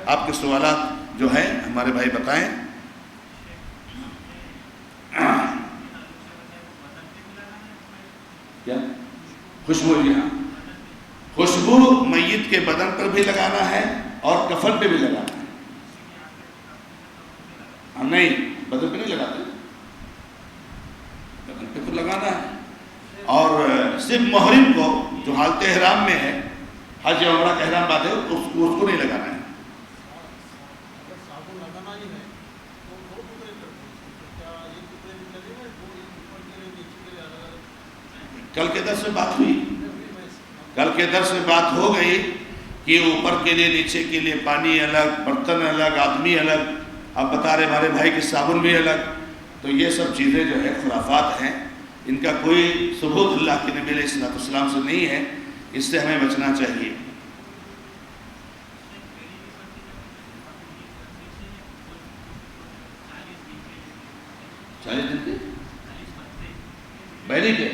آپ کے سوالات جو ہیں ہمارے بھائی بتائیں۔ کیا خوشبو؟ جی ہاں، خوشبو میت کے بدن پر بھی لگانا ہے اور کفن پہ بھی لگانا ہے۔ نہیں، بدن پہ نہیں لگاتے، بدن پہ تو لگانا ہے۔ اور صرف محرم کو جو حالت احرام میں ہے، حج یا عمرہ کا احرام باندھے، اس کو نہیں لگانا ہے۔ کل کے درس میں بات ہوئی، کل کے درس میں بات ہو گئی کہ اوپر کے لیے نیچے کے لیے پانی الگ، برتن الگ، آدمی الگ، آپ بتا رہے ہمارے بھائی کی صابن بھی الگ۔ تو یہ سب چیزیں جو ہے خرافات ہیں، ان کا کوئی ثبوت اللہ کے نبی علیہ السلام سے نہیں ہے، اس سے ہمیں بچنا چاہیے۔ بیری کے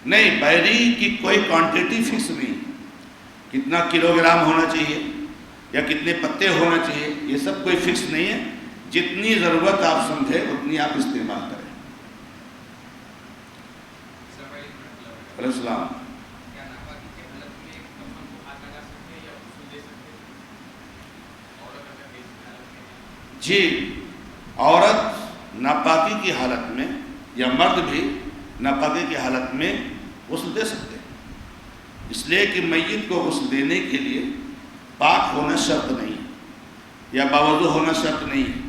نہیں، بیری کی کوئی کوانٹیٹی فکس نہیں، کتنا کلو گرام ہونا چاہیے یا کتنے پتے ہونا چاہیے، یہ سب کوئی فکس نہیں ہے۔ جتنی ضرورت آپ سمجھے اتنی آپ استعمال کریں۔ علیہ السلام۔ جی، عورت ناپاکی کی حالت میں یا مرد بھی ناپاکی کی حالت میں غسل دے سکتے ہیں، اس لیے کہ میت کو غسل دینے کے لیے پاک ہونا شرط نہیں ہے یا باوضو ہونا شرط نہیں ہے،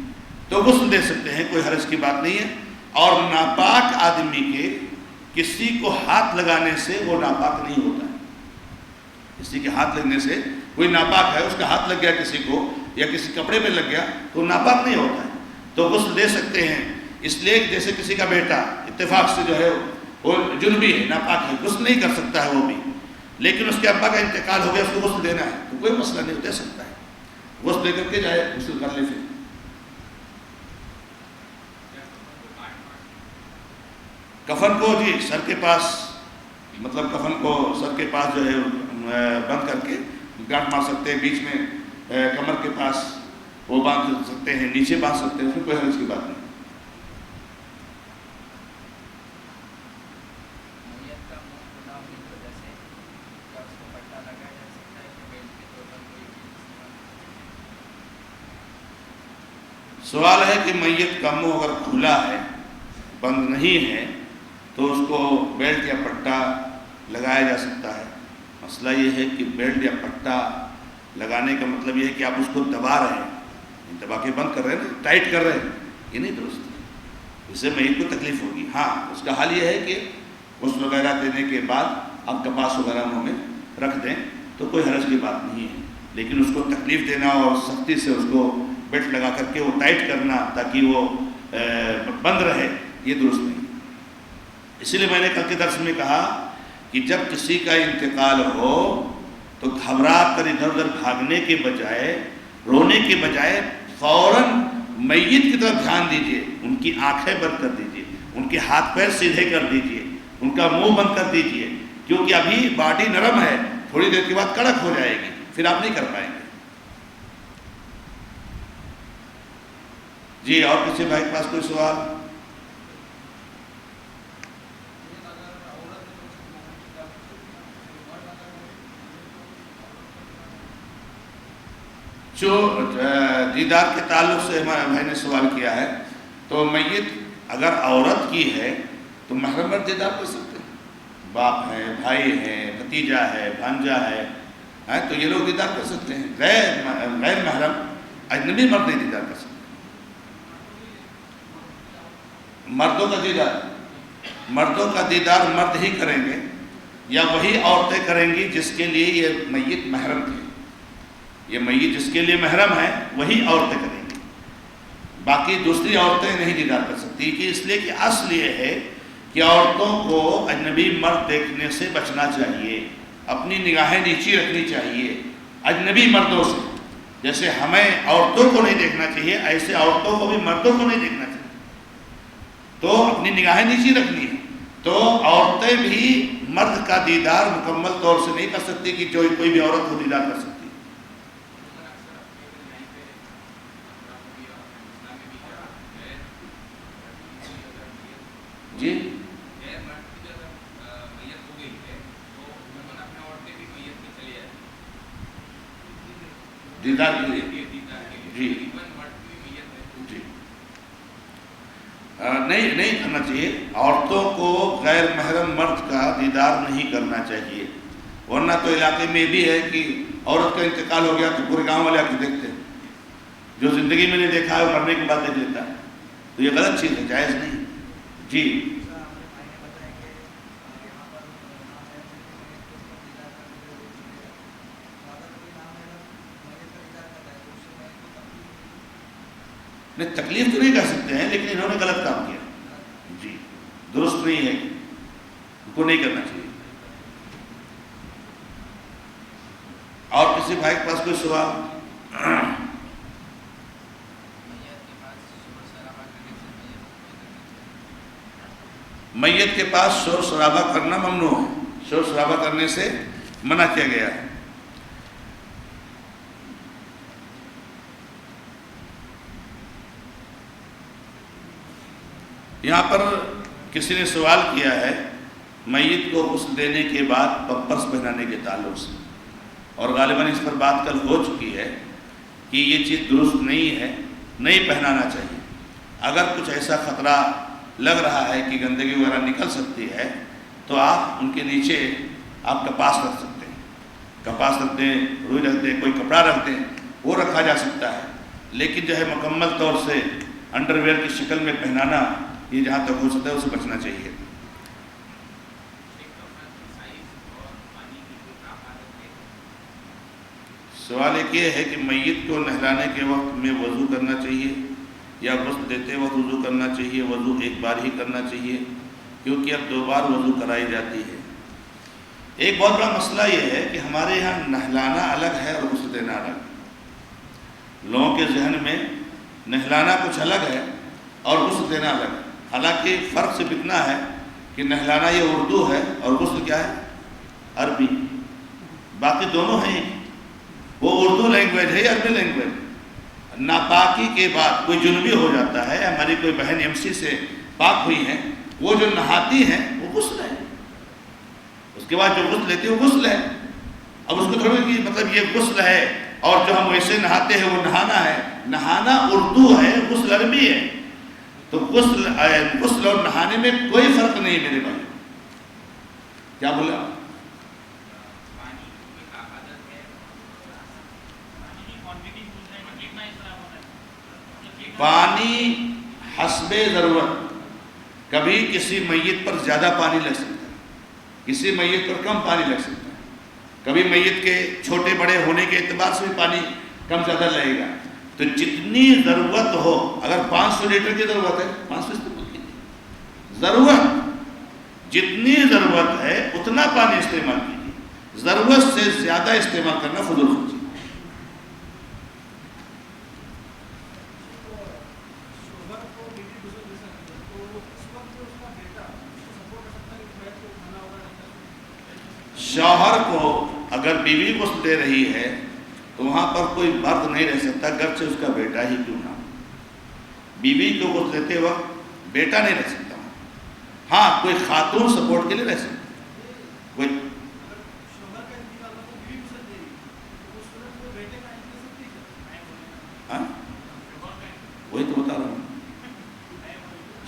تو غسل دے سکتے ہیں، کوئی حرج کی بات نہیں ہے۔ اور ناپاک آدمی کے کسی کو ہاتھ لگانے سے وہ ناپاک نہیں ہوتا ہے۔ کسی کے ہاتھ لگنے سے، کوئی ناپاک ہے، اس کا ہاتھ لگ گیا کسی کو یا کسی کپڑے پہ لگ گیا تو ناپاک نہیں ہوتا ہے، تو غسل دے سکتے ہیں۔ اس لیے جیسے کسی کا بیٹا اتفاق سے جو ہے وہ جنبی ہے، ناپاک ہے، غسل نہیں کر سکتا ہے وہ بھی، لیکن اس کے ابا کا انتقال ہو گیا، اس کو غسل دینا ہے تو کوئی مسئلہ نہیں، دے سکتا ہے، غسل دے کر کے جائے، غسل کر لے۔ پھر کفن کو جی سر کے پاس، مطلب کفن کو سر کے پاس جو ہے بند کر کے گانٹھ مار سکتے ہیں، بیچ میں کمر کے پاس وہ باندھ سکتے ہیں، نیچے باندھ سکتے ہیں، اس میں کوئی حرج کی بات نہیں۔ سوال ہے کہ میت کا منہ اگر کھلا ہے، بند نہیں ہے، تو اس کو بیلٹ یا پٹا لگایا جا سکتا ہے۔ مسئلہ یہ ہے کہ بیلٹ یا پٹا لگانے کا مطلب یہ ہے کہ آپ اس کو دبا رہے ہیں، دبا کے بند کر رہے ہیں نا، ٹائٹ کر رہے ہیں، یہ نہیں درست، اس سے میت کو تکلیف ہوگی۔ ہاں، اس کا حل یہ ہے کہ غسل وغیرہ دینے کے بعد آپ کپاس وغیرہ منہ میں رکھ دیں تو کوئی حرج کی بات نہیں ہے، لیکن اس کو تکلیف دینا اور سختی سے اس کو بیلٹ لگا کر کے وہ ٹائٹ کرنا تاکہ وہ بند رہے، یہ درست نہیں۔ اسی لیے میں نے کل کے درس میں کہا کہ جب کسی کا انتقال ہو تو گھبرا کر ادھر ادھر بھاگنے کے بجائے، رونے کے بجائے فوراً میت کی طرف دھیان دیجیے، ان کی آنکھیں بند کر دیجیے، ان کے ہاتھ پیر سیدھے کر دیجیے، ان کا منہ بند کر دیجیے، کیونکہ ابھی باڈی نرم ہے، تھوڑی دیر کے بعد کڑک ہو جائے گی، پھر آپ نہیں کر پائیں گے۔ جی، اور کسی بھائی کے پاس کوئی سوال؟ جو دیدار کے تعلق سے ہمارے بھائی نے سوال کیا ہے، تو میت اگر عورت کی ہے تو محرم پر دیدار کر سکتے ہیں، باپ ہے، بھائی ہے، بھتیجا ہے، بھانجا ہے، تو یہ لوگ دیدار کر سکتے ہیں۔ غیر محرم اجنبی مرد نہیں دیدار کر سکتے۔ مردوں کا دیدار مرد ہی کریں گے یا وہی عورتیں کریں گی جس کے لیے یہ میت محرم تھی، یہ میت جس کے لیے محرم ہے وہی عورتیں کریں گی، باقی دوسری عورتیں نہیں دیدار کر سکتی، کہ اس لیے کہ اصل یہ ہے کہ عورتوں کو اجنبی مرد دیکھنے سے بچنا چاہیے، اپنی نگاہیں نیچی رکھنی چاہیے اجنبی مردوں سے، جیسے ہمیں عورتوں کو نہیں دیکھنا چاہیے ایسے عورتوں کو بھی مردوں کو نہیں دیکھنا چاہیے، تو اپنی نگاہیں نیچی رکھنی ہے۔ تو عورتیں بھی مرد کا دیدار مکمل طور سے نہیں کر سکتی کہ جو کوئی بھی عورت کو دیدار کر سکتی۔ جی دیدار کے لیے جی جی نہیں کرنا چاہیے. عورتوں کو غیر محرم مرد کا دیدار نہیں کرنا چاہیے، ورنہ تو علاقے میں بھی ہے کہ عورت کا انتقال ہو گیا تو پورے گاؤں والے آ کے دیکھتے ہیں. جو زندگی میں نہیں دیکھا ہے وہ مرنے کے بعد دیکھ لیتا ہے، تو یہ غلط چیز ہے، جائز نہیں. جی نہیں، تکلیف تو نہیں کر سکتے ہیں، لیکن انہوں نے غلط کام کیا. جی درست نہیں ہے، ان کو نہیں کرنا چاہیے. اور کسی بھائی کے پاس کوئی سوال؟ میت کے پاس شور شرابہ کرنا ممنوع ہے، شور شرابہ کرنے سے منع کیا گیا ہے. یہاں پر کسی نے سوال کیا ہے میت کو غسل دینے کے بعد پمپرس پہنانے کے تعلق سے، اور غالباً اس پر بات کل ہو چکی ہے کہ یہ چیز درست نہیں ہے، نہیں پہنانا چاہیے. اگر کچھ ایسا خطرہ لگ رہا ہے کہ گندگی وغیرہ نکل سکتی ہے تو آپ ان کے نیچے آپ کپاس رکھ سکتے ہیں، کپاس رکھ دیں، روئی رکھ دیں، کوئی کپڑا رکھ دیں، وہ رکھا جا سکتا ہے. لیکن جو ہے مکمل طور سے انڈر ویئر کی شکل میں پہنانا، یہ جہاں تک ہو سکتا ہے اسے بچنا چاہیے. سوال ایک یہ ہے کہ میت کو نہلانے کے وقت میں وضو کرنا چاہیے یا غسل دیتے وقت وضو کرنا چاہیے؟ وضو ایک بار ہی کرنا چاہیے کیونکہ اب 2 بار وضو کرائی جاتی ہے. ایک بہت بڑا مسئلہ یہ ہے کہ ہمارے یہاں نہلانا الگ ہے اور غسل دینا الگ. لوگوں کے ذہن میں نہلانا کچھ الگ ہے اور غسل دینا الگ ہے. حالانکہ فرق صرف اتنا ہے کہ نہلانا یہ اردو ہے اور غسل کیا ہے؟ عربی. باقی دونوں ہیں، وہ اردو لینگویج ہے یا عربی لینگویج. ناپاکی کے بعد کوئی جنوبی ہو جاتا ہے، ہماری کوئی بہن MC سے پاک ہوئی ہیں، وہ جو نہاتی ہیں وہ غسل ہے. اس کے بعد جو غسل لیتی ہے وہ غسل ہے. اب اس کو تھوڑی کہ مطلب یہ غسل ہے اور جو ہم ویسے نہاتے ہیں وہ نہانا ہے. نہانا اردو ہے، غسل عربی ہے. تو غسل اور نہانے میں کوئی فرق نہیں میرے بھائی. کیا بولا؟ پانی حسب ضرورت. کبھی کسی میت پر زیادہ پانی لگ سکتا ہے، کسی میت پر کم پانی لگ سکتا ہے. کبھی میت کے چھوٹے بڑے ہونے کے اعتبار سے بھی پانی کم زیادہ لگے گا. تو جتنی ضرورت ہو، اگر 500 لیٹر کی ضرورت ہے 500 استعمال کیجیے. ضرورت جتنی ضرورت ہے اتنا پانی استعمال کیجیے. ضرورت سے زیادہ استعمال کرنا فضول خرچی. شوہر کو اگر بیوی غسل دے رہی ہے تو وہاں پر کوئی مرد نہیں رہ سکتا، گرچہ اس کا بیٹا ہی کیوں نہ. بیوی کو غسل دیتے وقت بیٹا نہیں رہ سکتا. ہاں کوئی خاتون سپورٹ کے لیے رہ سکتا. کوئی وہی تو بتا رہا ہوں.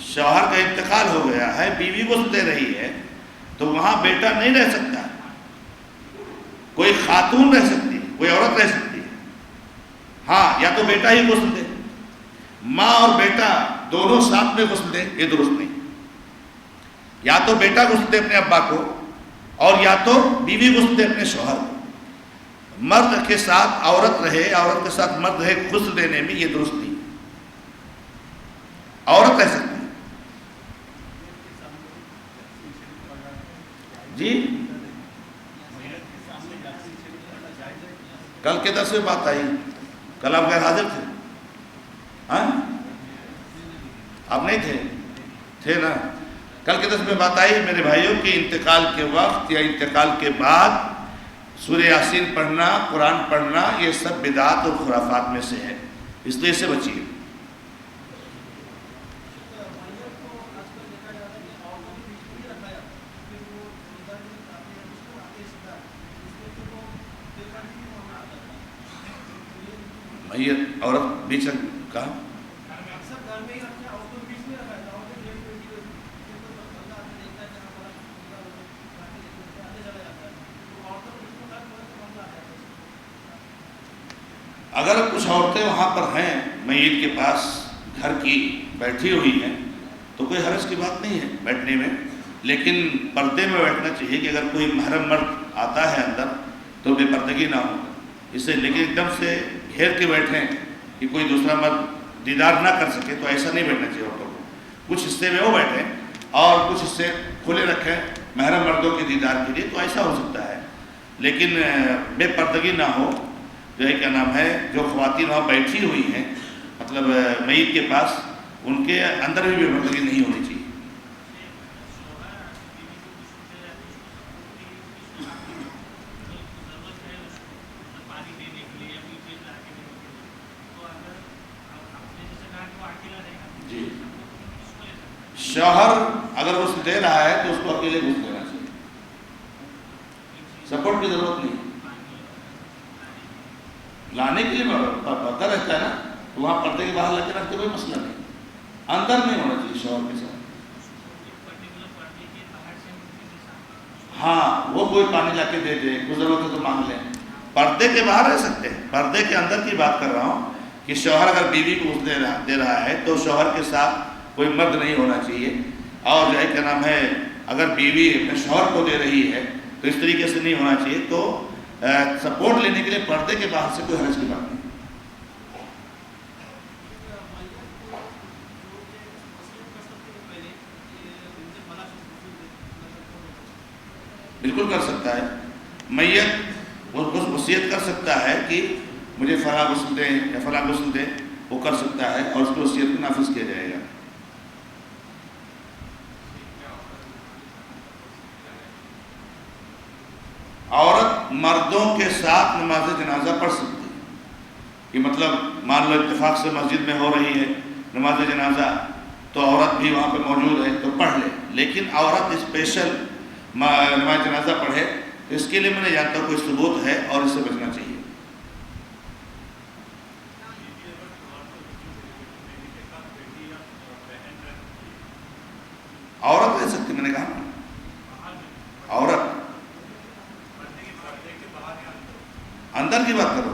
شوہر کا انتقال ہو گیا ہے، بیوی غسل دے رہی ہے تو وہاں بیٹا نہیں رہ سکتا. کوئی خاتون رہ سکتی ہے، کوئی عورت رہ سکتی ہے. ہاں یا تو بیٹا ہی غسل دے. ماں اور بیٹا دونوں ساتھ میں غسل دے، یہ درست نہیں. یا تو بیٹا غسل دے اپنے ابا کو اور یا تو بیوی غسل دے اپنے شوہر کو. مرد کے ساتھ عورت رہے، عورت کے ساتھ مرد رہے غسل دینے میں، یہ درست نہیں. عورت رہ سکتی ہے. جی کل کے درس میں بات آئی، کل آپ غیر حاضر تھے. ہاں آپ نہیں تھے نا. کل کے درس میں بات آئی میرے بھائیوں کہ انتقال کے وقت یا انتقال کے بعد سورہ یاسین پڑھنا، قرآن پڑھنا، یہ سب بدعات اور خرافات میں سے ہے، اس لیے سے بچیے. میت عورت بیچ کہا اگر کچھ عورتیں وہاں پر ہیں میت کے پاس گھر کی بیٹھی ہوئی ہیں تو کوئی حرج کی بات نہیں ہے بیٹھنے میں، لیکن پردے میں بیٹھنا چاہیے کہ اگر کوئی محرم مرد آتا ہے اندر تو بے پردگی نہ ہو اسے، لیکن ایک دم سے گھیر کے بیٹھیں کہ کوئی دوسرا مرد دیدار نہ کر سکے تو ایسا نہیں بیٹھنا چاہیے عورتوں کو۔ کچھ حصے میں وہ بیٹھیں اور کچھ حصے کھلے رکھیں محرم مردوں کے دیدار کے لیے، تو ایسا ہو سکتا ہے، لیکن بے پردگی نہ ہو۔ جو ہے کیا نام ہے، جو خواتین وہاں بیٹھی ہوئی ہیں مطلب میت کے پاس، ان کے اندر بھی بے پردگی نہیں ہونی چاہیے۔ جی، شوہر اگر غسل دے رہا ہے تو اس کو اکیلے غسل دینا چاہیے، سپورٹ کی ضرورت نہیں۔ لانے کے لیے پردہ رہتا ہے نا، تو وہاں پردے کے باہر لے کے رکھتے کوئی مسئلہ نہیں، اندر نہیں ہونا چاہیے شوہر کے ساتھ۔ ہاں، وہ کوئی پانی لا کے دے دے، کوئی ضرورت ہے تو مانگ لیں، پردے کے باہر رہ سکتے ہیں۔ پردے کے اندر کی بات کر رہا ہوں کہ شوہر اگر بیوی کو غسل دے رہا ہے تو شوہر کے ساتھ کوئی مرد نہیں ہونا چاہیے، اور جو ہے کیا نام ہے، اگر بیوی اپنے شوہر کو دے رہی ہے تو اس طریقے سے نہیں ہونا چاہیے۔ تو سپورٹ لینے کے لیے پردے کے باہر سے کوئی حرج کی بات نہیں۔ بالکل کر سکتا ہے، میت وصیت کر سکتا ہے کہ مجھے فلاں غسل دیں یا فلاں غسل دیں، وہ کر سکتا ہے اور اس کی وصیت کو نافذ کیا جائے گا۔ عورت مردوں کے ساتھ نماز جنازہ پڑھ سکتی ہے، کہ مطلب مان لو اتفاق سے مسجد میں ہو رہی ہے نماز جنازہ تو عورت بھی وہاں پہ موجود ہے تو پڑھ لے، لیکن عورت اسپیشل نماز جنازہ پڑھے اس کے لیے میں نہیں جانتا کوئی ثبوت ہے، اور اس سے بچنا چاہیے۔ عورت رہ سکتی، میں نے کہا عورت اندر کی بات کرو،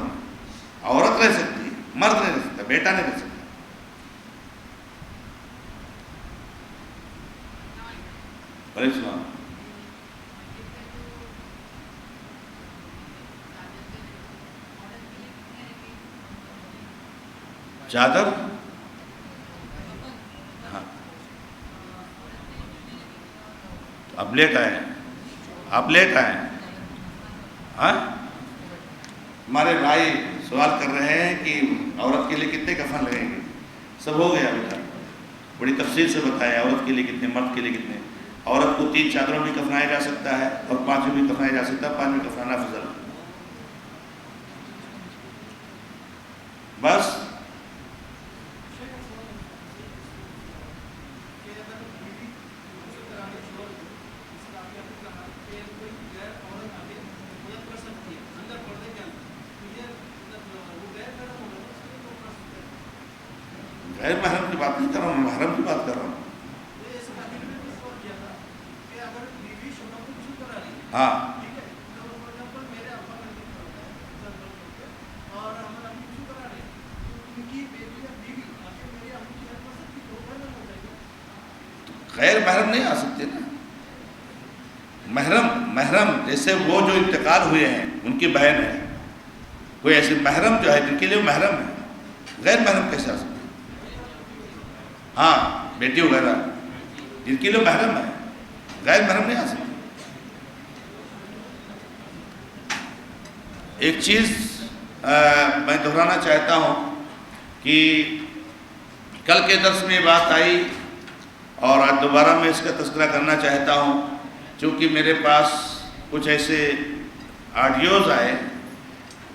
عورت رہ سکتی ہے، مرد نہیں رہ سکتا، بیٹا نہیں رہ سکتا۔ علیہ السلام۔ چادر، ہاں اب لیٹ آئے، آپ لیٹ آئے۔ ہاں، ہمارے بھائی سوال کر رہے ہیں کہ عورت کے لیے کتنے کفن لگیں گے، سب ہو گیا ابھی تک، بڑی تفصیل سے بتایا عورت کے لیے کتنے، مرد کے لیے کتنے۔ عورت کو 3 چادروں میں کفنایا جا سکتا ہے اور 5 میں بھی کفنایا جا سکتا ہے، 5 میں کفنانا افضل۔ بس غیر محرم کی بات نہیں کر رہا ہوں، محرم کی بات کر رہا ہوں۔ ہاں، غیر محرم نہیں آ سکتے نا، محرم جیسے وہ جو انتقال ہوئے ہیں ان کی بہن ہے، کوئی ایسے محرم جو ہے جن کے لیے وہ محرم ہے، غیر محرم کیسے آ سکتے؟ ہاں، بیٹی وغیرہ جن کے لیے محرم ہے، غیر محرم نہیں آ سکتے۔ ایک چیز میں دہرانا چاہتا ہوں کہ کل کے درس میں یہ بات آئی اور آج دوبارہ میں اس کا تذکرہ کرنا چاہتا ہوں، چونکہ میرے پاس کچھ ایسے آڈیوز آئے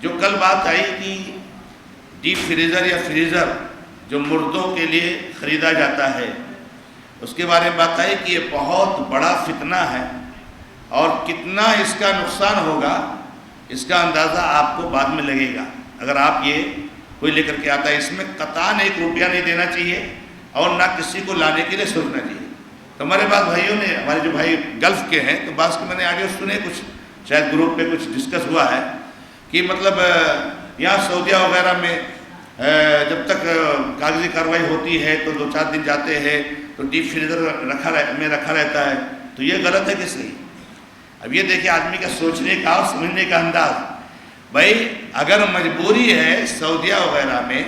جو کل بات آئی کہ ڈیپ فریزر یا فریزر جو مردوں کے لیے خریدا جاتا ہے، اس کے بارے میں بات آئی کہ یہ بہت بڑا فتنہ ہے اور کتنا اس کا نقصان ہوگا اس کا اندازہ آپ کو بعد میں لگے گا اگر آپ یہ کوئی لے کر کے آتا ہے، اس میں قطعاً 1 روپیہ نہیں دینا چاہیے اور نہ کسی کو لانے کے لیے سوچنا چاہیے۔ تو ہمارے بعض بھائیوں نے، ہمارے جو بھائی گلف کے ہیں، تو بعض کے میں نے آڈیو سنے، کچھ شاید گروپ پہ کچھ ڈسکس ہوا ہے کہ مطلب یہاں سعودیہ وغیرہ میں جب تک کاغذی کارروائی ہوتی ہے تو 2-4 دن جاتے ہیں تو ڈیپ فریزر میں رکھا رہتا ہے، تو یہ غلط ہے کہ صحیح؟ اب یہ دیکھیں آدمی کا سوچنے کا اور سمجھنے کا انداز۔ بھائی اگر مجبوری ہے سعودیہ وغیرہ میں،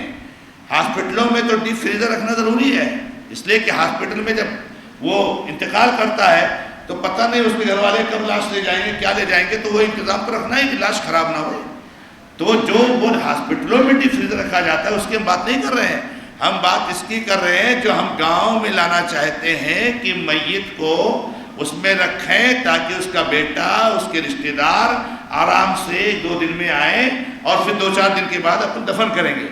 ہاسپٹلوں میں تو ڈیپ فریزر رکھنا ضروری ہے، اس لیے کہ ہاسپٹل میں جب وہ انتقال کرتا ہے تو پتہ نہیں اس کے گھر والے کب لاش لے جائیں گے، کیا لے جائیں گے، تو وہ انتظام تو رکھنا ہے کہ لاش خراب نہ ہو۔ تو جو وہ ہاسپٹلوں میں ڈیپ فریزر رکھا جاتا ہے اس کی ہم بات نہیں کر رہے ہیں، ہم بات اس کی کر رہے ہیں جو ہم گاؤں میں لانا چاہتے ہیں کہ میت کو اس میں رکھیں تاکہ اس کا بیٹا، اس کے رشتہ دار آرام سے 1-2 دن میں آئیں اور پھر 2-4 دن کے بعد اپنا دفن کریں گے۔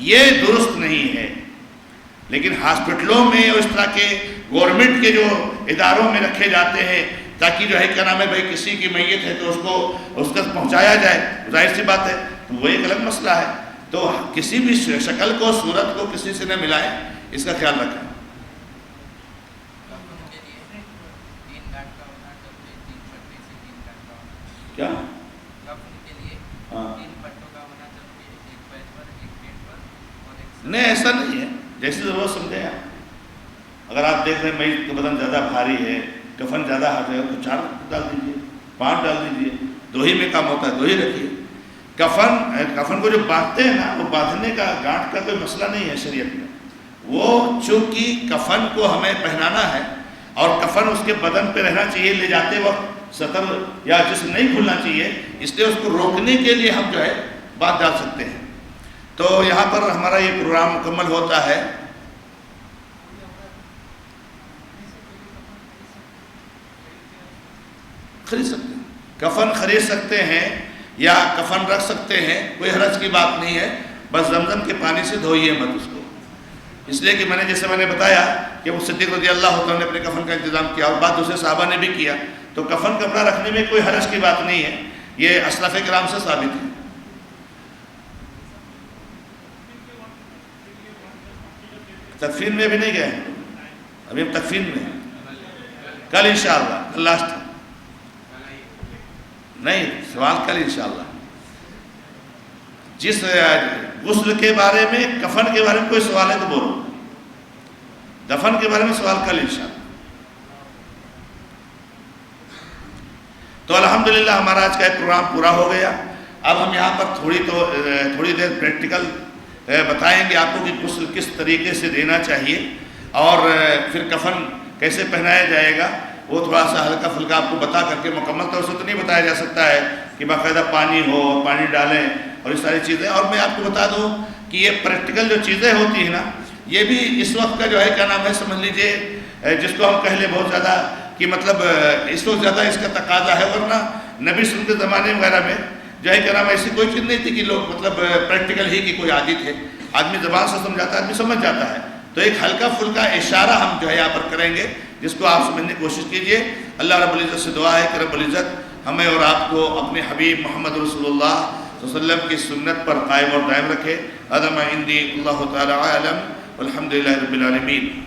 یہ درست نہیں ہے۔ لیکن ہاسپٹلوں میں اور اس طرح کے گورنمنٹ کے جو اداروں میں رکھے جاتے ہیں تاکہ جو ہے کیا نام ہے بھائی کسی کی میت ہے تو اس کا پہنچایا جائے، ظاہر سی بات ہے، تو وہ ایک الگ مسئلہ ہے۔ تو کسی بھی شکل کو، صورت کو کسی سے نہ ملائیں، اس کا خیال رکھیں۔ کیا؟ نہیں ایسا نہیں ہے، جیسی ضرورت سمجھیں آپ۔ اگر آپ دیکھ رہے ہیں میت کا بدن زیادہ بھاری ہے، کفن زیادہ ہاتھ ہے تو 4 ڈال دیجیے، 5 ڈال دیجیے، 2 ہی میں کام ہوتا ہے 2 ہی رکھیے۔ کفن کو جو باندھتے ہیں نا، وہ باندھنے کا گانٹھ کا کوئی مسئلہ نہیں ہے شریعت میں۔ وہ چونکہ کفن کو ہمیں پہنانا ہے اور کفن اس کے بدن پہ رہنا چاہیے، لے جاتے وقت سطر یا جسم نہیں کھلنا چاہیے، اس لیے اس کو روکنے کے لیے ہم جو ہے باندھ ڈال سکتے ہیں۔ تو یہاں پر ہمارا یہ پروگرام مکمل ہوتا ہے۔ خرید سکتے ہیں، کفن خرید سکتے ہیں یا کفن رکھ سکتے ہیں، کوئی حرج کی بات نہیں ہے، بس زمزم کے پانی سے دھوئیے مت اس کو، اس لیے کہ جیسے میں نے بتایا کہ وہ صدیق رضی اللہ عنہ نے اپنے کفن کا انتظام کیا اور بعد دوسرے صحابہ نے بھی کیا، تو کفن کپڑا رکھنے میں کوئی حرج کی بات نہیں ہے، یہ اسلاف کرام سے ثابت ہے۔ تکفین میں بھی نہیں گئے، ابھی ہم تکفین میں ہیں، کل انشاءاللہ، کل لاسٹ ہے، نہیں سوال کل انشاءاللہ۔ جس غسل کے بارے میں، کفن کے بارے میں کوئی سوال ہے تو بولو، دفن کے بارے میں سوال کل انشاءاللہ۔ تو الحمدللہ ہمارا آج کا ایک پروگرام پورا ہو گیا۔ اب ہم یہاں پر تھوڑی دیر پریکٹیکل بتائیں گے آپ کو کہ غسل کس طریقے سے دینا چاہیے اور پھر کفن کیسے پہنایا جائے گا، وہ تھوڑا سا ہلکا پھلکا آپ کو بتا کر کے، مکمل طور سے تو نہیں بتایا جا سکتا ہے کہ باقاعدہ پانی ہو اور پانی ڈالیں اور یہ ساری چیزیں۔ اور میں آپ کو بتا دوں کہ یہ پریکٹیکل جو چیزیں ہوتی ہیں نا، یہ بھی اس وقت کا جو ہے کیا نام ہے سمجھ لیجئے، جس کو ہم کہہ لیں بہت زیادہ کہ مطلب اس وقت زیادہ اس کا تقاضا ہے، ورنہ نبی صلی اللہ علیہ وسلم کے زمانے وغیرہ میں جو ہے کیا نام ایسی کوئی چیز نہیں تھی کہ لوگ مطلب پریکٹیکل ہی کی کوئی عادی تھے، آدمی زبان سے سمجھاتا ہے، آدمی سمجھ جاتا ہے۔ تو ایک ہلکا پھلکا اشارہ ہم جو ہے یہاں پر کریں گے جس کو آپ سمجھنے کی کوشش کیجئے۔ اللہ رب العزت سے دعا ہے کہ رب العزت ہمیں اور آپ کو اپنے حبیب محمد رسول اللہ صلی اللہ علیہ وسلم کی سنت پر قائم اور دائم رکھے۔ ادم عندی اللہ تعالی عالم والحمدللہ رب العالمین۔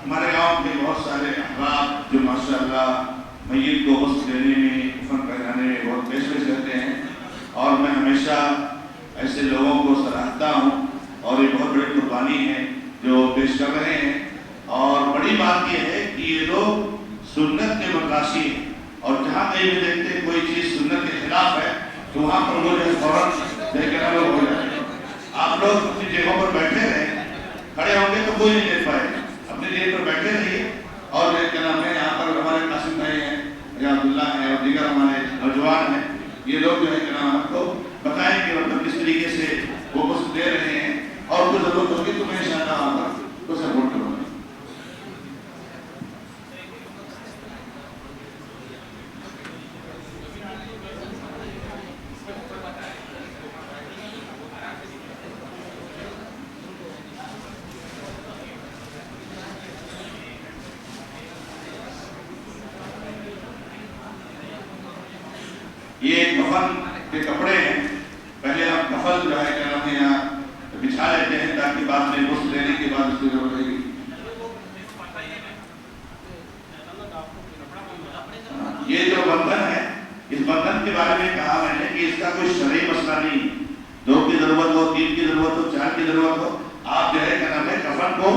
ہمارے گاؤں کے بہت سارے احباب جو ماشاءاللہ میت کو غسل دینے میں، کفن پہنانے میں بہت پیش رہتے ہیں، اور میں ہمیشہ ایسے لوگوں کو سراہتا ہوں، اور یہ بہت بڑی قربانی ہے جو پیش کر رہے ہیں۔ اور بڑی بات یہ ہے کہ یہ لوگ سنت کے متلاشی ہیں، اور جہاں کہیں بھی دیکھتے ہیں کوئی چیز سنت کے خلاف ہے تو وہاں پر وہ جو فوراً دیکھنا لوگ ہو جاتے ہیں۔ آپ لوگ اپنی جگہوں پر بیٹھے رہیں، کھڑے ہوں گے تو کوئی نہیں دیکھ پائے گا، اپنی جگہ پر بیٹھے رہیے۔ اور کیا نام ہے یہاں پر ہمارے قاسم بھائی ہیں یا عبداللہ ہیں اور دیگر ہمارے نوجوان ہیں، یہ لوگ جو ہے کہ نام آپ کو بتائیں کہ مطلب کس طریقے سے وہ غسل دے رہے ہیں، اور کوئی ضرورت ہوگی تو میں انشاءاللہ وہاں پر کو سپورٹ کروں گا۔ کفن کے کپڑے ہیں، پہلے ہم کفن جو ہے کیا نام ہے یہاں بچھا لیتے ہیں تاکہ بعد میں غسل لینے کے بعد اس کی ضرورت رہے گی۔ یہ جو بندھن ہے، اس بندھن کے بارے میں کہا میں نے کہ اس کا کوئی شرعی مسئلہ نہیں ہے، 2 کی ضرورت ہو، 3 کی ضرورت ہو، 4 کی ضرورت ہو، آپ جو ہے کیا نام ہے کفن کو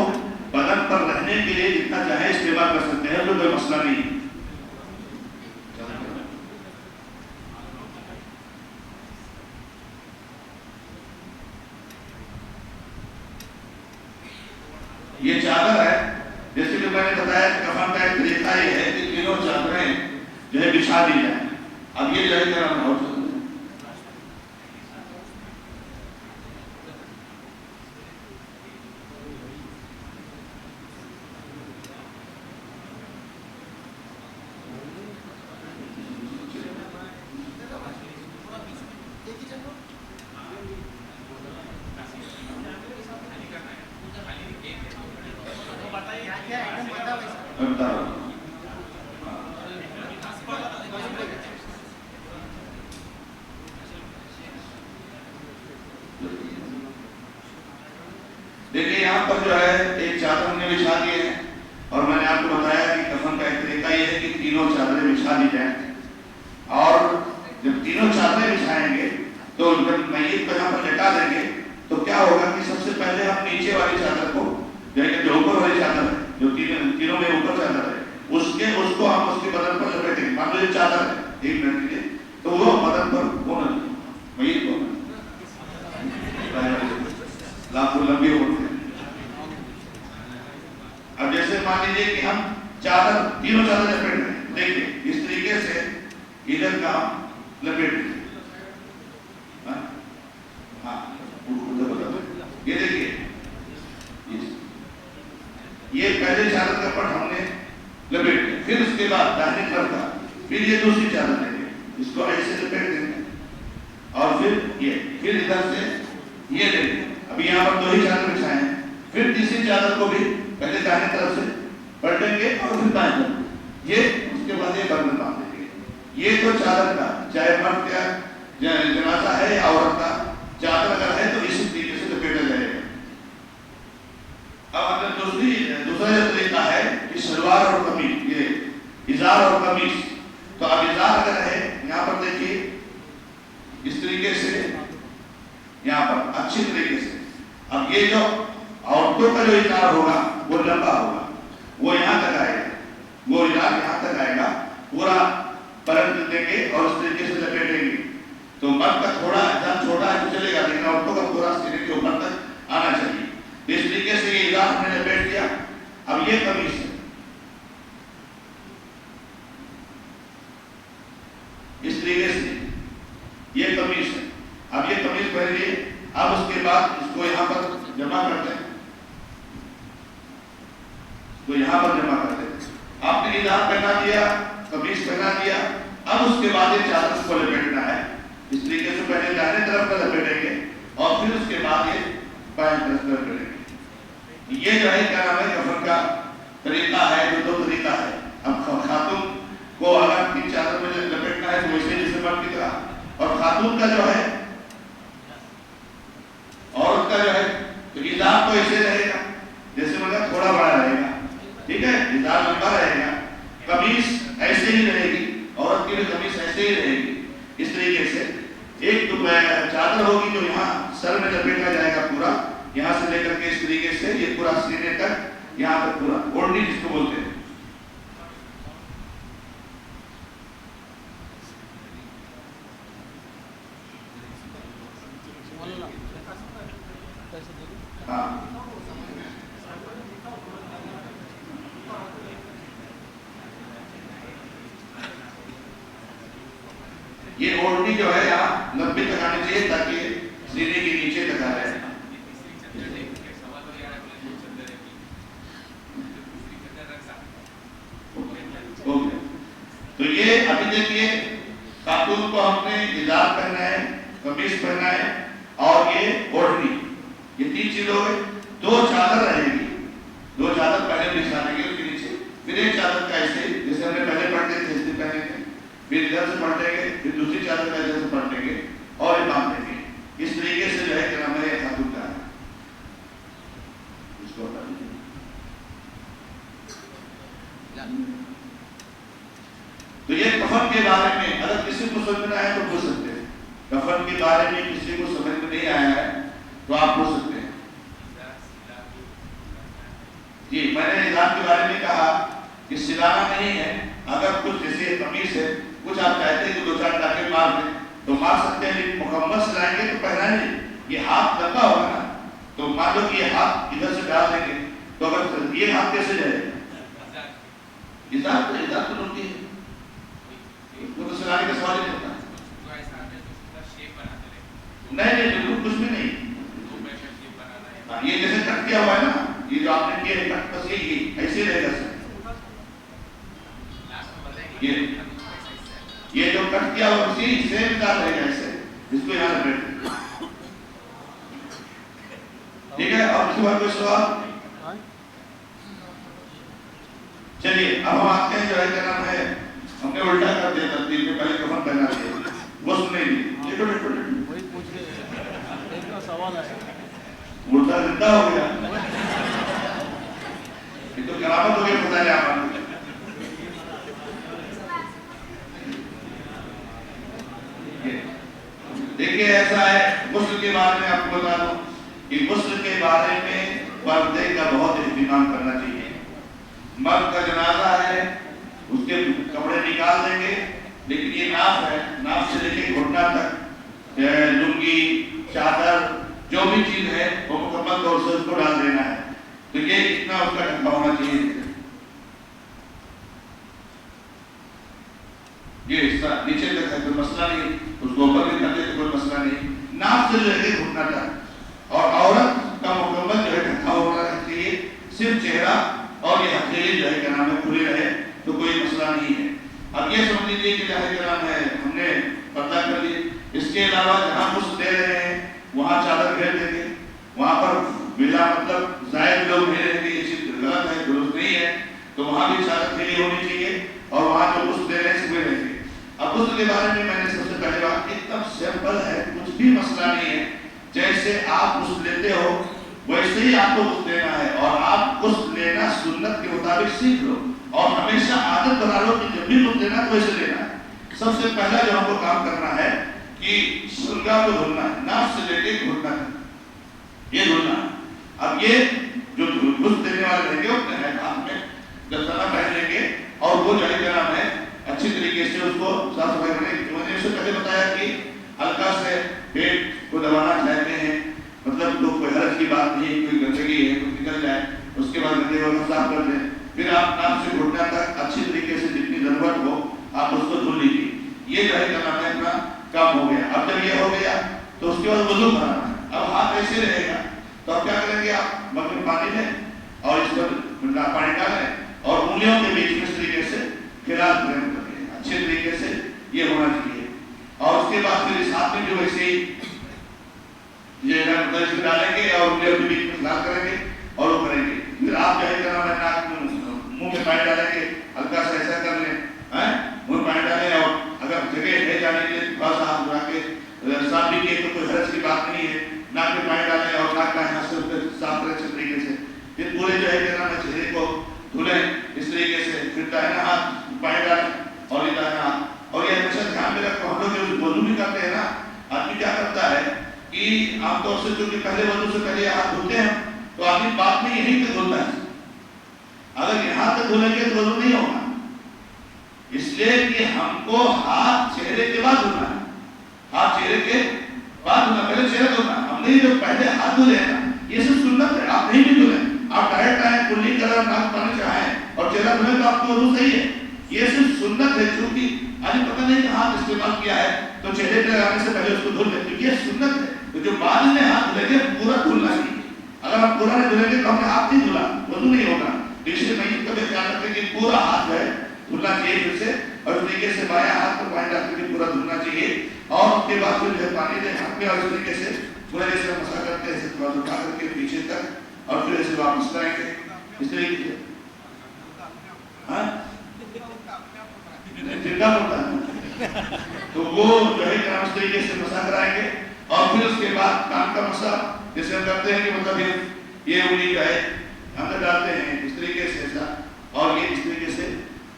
بدن پر رہنے کے لیے جتنا چاہے استعمال کر سکتے ہیں، تو کوئی مسئلہ نہیں ہے۔ یہ چادر ہے، جیسے کہ میں نے بتایا کفن کا ایک طریقہ یہ ہے کہ تینوں چادریں جو ہے بچھا دی جائیں۔ اب یہ جو ہے کیا نام ہے دیکھیں یہاں پر جو ہے ایک چادر ہم نے بچھا دی ہے، اور میں نے آپ کو بتایا کہ کفن کا ایک طریقہ یہ ہے کہ تینوں چادریں بچھا دی جائیں، اور جب تینوں چادریں بچھائیں گے تو جب میت کو یہاں پر لٹا دیں گے تو کیا ہوگا کہ سب سے پہلے ہم نیچے والی چادر کو جو اوپر والی چادر ہے، جو تینوں میں اوپر چادر ہے، اس کو ہم اس کے بدن پر لپیٹیں گے۔ مان لو یہ چادر ہے 1 منٹ کے لیے، تو وہ بدن پر ہونا میت کو لاکھوں لمبی ہوتے ہیں۔ اب جیسے مان لیجیے کہ ہم تینوں چادر لپیٹ رہے ہیں، دیکھیں اس طریقے سے ادھر کا ہم لپیٹ رہے ہیں۔ یہ دیکھیے یہ پہلے چادر کا پٹ ہم نے لپیٹ دیا، پھر اس کے بعد داہنے طرف کا پھر یہ دوسری چادر لیں گے، اس کو ایسے لپیٹ دیں گے، اور پھر ادھر سے یہ لیں گے۔ ابھی یہاں پر 2 ہی چادر بچھائے ہیں، پھر تیسری چادر کو بھی پہلے داہنے طرف سے پلٹیں گے اور پھر بائیں طرف، یہ اس کے بعد یہ بندھن باندھ دیں گے۔ یہ تو چادر کا چاہے مرد کا جنازہ ہے یا عورت کا چادر اگر ہے تو اسی طریقے سے لپیٹا جائے گا۔ اب اگر دوسرا جو طریقہ ہے کہ شلوار اور قمیص، یہ ازار اور قمیص، تو اب ازار اگر ہے یہاں پر دیکھیے اس طریقے سے، یہاں پر اچھی طریقے سے، اب یہ جو عورتوں کا جو ازار ہوگا وہ لمبا ہوگا، وہ یہاں تک آئے گا، وہ ازار یہاں تک آئے گا، پورا پلٹ دیں گے اور اس طریقے سے لپیٹیں گے۔ تو مرد کا تھوڑا ازار چھوٹا ہے تو چلے گا، لیکن عورتوں کا پورا سینے کے اوپر تک آنا چاہیے۔ اس طریقے سے یہ ازار ہم نے لپیٹ دیا۔ اب یہ قمیص ہے، اس طریقے سے یہ قمیص ہے۔ اب یہ قمیص پہن لیے، اب اس کے بعد اس کو یہاں پر جمع کرتے ہیں، تو یہاں پر جمع کرتے ہیں۔ آپ نے ازار پہنا دیا، قمیص پہنا دیا، اب اس کے بعد یہ چادر کو لپیٹنا ہے۔ اس طریقے سے پہلے داہنے طرف کا لپیٹیں گے اور پھر اس کے بعد یہ بائیں طرف کا لپیٹیں گے۔ یہ جو ہے کیا نام ہے کفن کا طریقہ ہے، جو 2 طریقہ ہے۔ اب خاتون کو اگر 3 چادر میں لپیٹنا ہے تو ویسے جیسے مرد کی طرح، اور خاتون کا جو ہے، عورت کا جو ہے تو ازار تو ایسے رہے گا جیسے مطلب تھوڑا بڑا رہے گا، ٹھیک ہے، ازار لمبا رہے گا، قمیص ایسے ہی رہے گی، عورت کی بھی قمیص ایسے ہی رہے گی۔ اس طریقے سے ایک چادر ہوگی جو یہاں سر میں لپیٹا جائے گا، پورا یہاں سے لے کر کے اس طریقے سے یہ پورا سینے تک، یہاں تک پورا اوڑھنی جس کو بولتے ہیں۔ ہاں یہ اوڑھنی جو ہے یہاں لمبی تک آنی چاہیے تاکہ سینے کے نیچے تک آ جائے۔ تو یہ ابھی دیکھیے خاتون کو ہم نے ازار پہنا ہے، قمیص پہنا ہے اور یہ اوڑھنی، یہ 3 چیزیں ہوئے۔ 2 چادر رہے گی، 2 چادر پہلے بچھا دیں گے اس کے نیچے، پھر ایک چادر کا ایسے جیسے ہم نے پہلے پڑھتے تھے اس دن پہنے تھے، پھر ادھر سے پلٹیں گے، پھر دوسری چادر کا ادھر سے پلٹیں گے اور یہ باندھ دیں گے۔ اس طریقے سے جو ہے کہ نام ہے ہاتھ اٹھتا ہے، اس کو ہٹا دیجیے۔ تو یہ کفن کے بارے میں اگر کسی کو سمجھ میں آئے تو پوچھ سکتے ہیں، کفن کے بارے میں کسی کو سمجھ میں نہیں آیا ہے تو آپ پوچھ سکتے ہیں۔ جی میں نے اظہار کے بارے میں کہا کہ سلانا نہیں ہے، اگر کچھ جیسے قمیص ہے، کچھ آپ چاہتے ہیں کہ دو چار ٹاکے مار دیں تو مار سکتے ہیں، لیکن مکمل سلائیں گے تو پہنائیں گے، یہ ہاتھ لمبا ہوگا نا، تو مان لو کہ یہ ہاتھ ادھر سے ڈال دیں گے تو اگر یہ ہاتھ کیسے جائے گا؟ اظہار تو ہوتی ہے، وہ تو سلانے کا سوال ہی نہیں ہوتا۔ نہیں بالکل کچھ بھی نہیں، یہ جیسے کٹ کیا ہوا ہے نا، یہ جو آپ نے کیا ہے کٹ، بس یہ ایسے رہے گا سر، یہ جو کٹ کیا ہوا اسی سیم کار رہے گا ایسے، اس کو یہاں رکھیں۔ ٹھیک ہے، اور اس کے بعد کوئی سوال؟ چلیے اب ہم آتے ہیں جو ہے کیا نام ہے، ہم نے الٹا کر دیا ترتیب میں، پہلے کفن پہنا دیا، وہ سنیں گے۔ وہی پوچھ کے ایک کا سوال ہے، مردہ زندہ ہو گیا، یہ تو کرامت ہو گیا خدا نے آپ۔ دیکھیے ایسا ہے، غسل کے بارے میں آپ کو بتا دوں کہ غسل کے بارے میں پردے کا بہت اہتمام کرنا چاہیے۔ مرد کا جنازہ ہے، اس کے کپڑے نکال دیں گے، لیکن یہ ناف ہے، ناف سے لے کے گھٹنا تک لنگی، چادر، جو بھی چیز ہے وہ مکمل طور سے اس کو ڈال دینا ہے، تو یہ اتنا اس کا ڈھکا ہونا چاہیے۔ یہ حصہ نیچے تک ہے کوئی مسئلہ نہیں، اس کو اوپر بھی کر دے تو کوئی مسئلہ نہیں، ناف سے لے کے گھٹنا تک۔ اور عورت کا مکمل جو ہے ڈھکا ہونا چاہیے، صرف چہرہ اور یہ ہتھیلی جو ہے کیا نام ہے کھلے رہے تو کوئی مسئلہ نہیں ہے۔ اب یہ سمجھ لیجیے کہ جہاں کیا نام ہے ہم نے پردہ کر لی، اس کے علاوہ جہاں غسل دے رہے ہیں وہاں چادر پھیر دیں گے، وہاں پر بلا مطلب زائد لوگ پھیریں گے، یہ چیز غلط ہے، درست نہیں ہے، تو وہاں بھی چادر پھیلی ہونی چاہیے، اور وہاں جو غسل دے رہے ہیں سوئے رہیں گے۔ اب غسل کے بارے میں نے سب سے پہلے بات ایک دم سمپل ہے، کچھ بھی مسئلہ نہیں ہے، جیسے آپ غسل لیتے ہو ویسے ہی آپ کو غسل لینا ہے، اور آپ غسل لینا سنت کے مطابق سیکھ لو، اور ہمیشہ عادت بنا لو کہ جب بھی غسل لینا تو ویسے لینا ہے۔ سب سے پہلا جو ہم کو کام کرنا ہے کہ سرگا کو دھلنا ہے، ناف سے لے کے گھٹنا تک یہ دھلنا ہے۔ اب یہ جو غسل دینے والے رہیں گے اپنے ہاتھ میں دستانہ پہن لیں گے، اور وہ جو ہے کیا نام ہے اچھی طریقے سے اس کو صاف صفائی کرنے کی۔ میں نے اس سے پہلے بتایا کہ ہلکا سے پیٹ کو دبانا چاہتے ہیں، مطلب تو کوئی حرج کی بات نہیں، کوئی گندگی ہے کوئی نکل جائے، اس کے بعد گندے کو صاف کر دیں، پھر آپ ناف سے گھٹنا تک اچھی طریقے سے جتنی ضرورت ہو آپ اس کو دھل لیجیے۔ یہ جو ہے کیا نام ہے اپنا کام ہو گیا۔ اب جب یہ ہو گیا تو اس کے بعد وضو کرنا ہے۔ اب ہاتھ ایسے رہے گا تو اب کیا کریں گے، آپ مگ میں پانی لیں اور اس پر پانی ڈالیں اور انگلیوں کے بیچ میں اس طریقے سے خلال کریں، اچھے طریقے سے یہ ہونا چاہیے۔ اور اس کے بعد پھر اس ہاتھ میں جو ویسے ہی یہ ڈالیں گے اور انگلیوں کے بیچ میں خلال کریں گے اور وہ کریں گے۔ پھر آپ جو ہے کیا نام ہے ناک منہ میں پانی ڈالیں گے، ہلکا سا ایسا کر لیں، منہ میں پانی ڈالیں، اور اگر جگہ ہے جانے کے لیے تھوڑا سا ہاتھ اٹھا کے صاف بھی کیے تو کوئی حرج کی بات نہیں ہے، ناک میں پانی ڈالیں اور ناک کا یہاں سے صاف کریں اچھے طریقے سے۔ پھر پورے جو ہے کیا نام ہے چہرے کو دھلیں اس طریقے سے، پھر دائنا ہاتھ پانی ڈالیں اور یہ دائنا ہاتھ۔ اور یہ ہمیشہ دھیان میں رکھو، ہم لوگ جو وضو بھی کرتے ہیں نا، آدمی کیا کرتا ہے کہ عام طور سے چونکہ پہلے وضو سے پہلے ہاتھ دھوتے ہیں تو آدمی بعد میں یہیں تک دھوتا ہے، اگر یہاں تک دھولیں گے تو وضو نہیں ہوگا، اس لیے کہ ہم کو ہاتھ چہرے کے بعد دھونا ہے، ہاتھ چہرے کے بعد دھونا، پہلے چہرہ دھونا۔ ہم نے جو پہلے ہاتھ دھلے ہیں نا یہ سب سنت ہے، آپ نہیں بھی دھلیں، آپ ڈائریکٹ آئیں کلی کریں ناک پانی چاہیں اور چہرہ دھلیں تو آپ کو وضو صحیح ہے، یہ صرف سنت ہے، چونکہ آج پتہ نہیں کہ ہاتھ استعمال کیا ہے تو چہرے پہ لگانے سے پہلے اس کو دھل لیں، کیونکہ یہ سنت ہے، تو جو بعد میں ہاتھ دھلیں گے پورا دھلنا چاہیے، اگر ہم پورا نہیں دھلیں گے تو ہم نے ہاتھ نہیں دھلا، وضو نہیں ہوگا۔ اس لیے میت کا بھی خیال رکھیں کہ پورا ہاتھ جو ہے دھلنا چاہیے پھر سے، اور اس طریقے سے بایاں ہاتھ کو پانی ڈال کے پورا دھلنا چاہیے، اور اس کے بعد پھر جو ہے پانی دیں ہاتھ میں اور اس طریقے سے پورے جیسے مسا کرتے ہیں، ایسے تھوڑا اٹھا کر کے پیچھے تک اور پھر ایسے واپس کریں گے اس طریقے سے۔ ہاں ٹھنڈا ہوتا ہے تو وہ جو ہے کہ اس طریقے سے مسا کرائیں گے. اور پھر اس کے بعد کان کا مسا جیسے ہم کرتے ہیں کہ مطلب یہ انگلی جو ہے اندر ڈالتے ہیں اس طریقے سے ایسا, اور یہ اس طریقے سے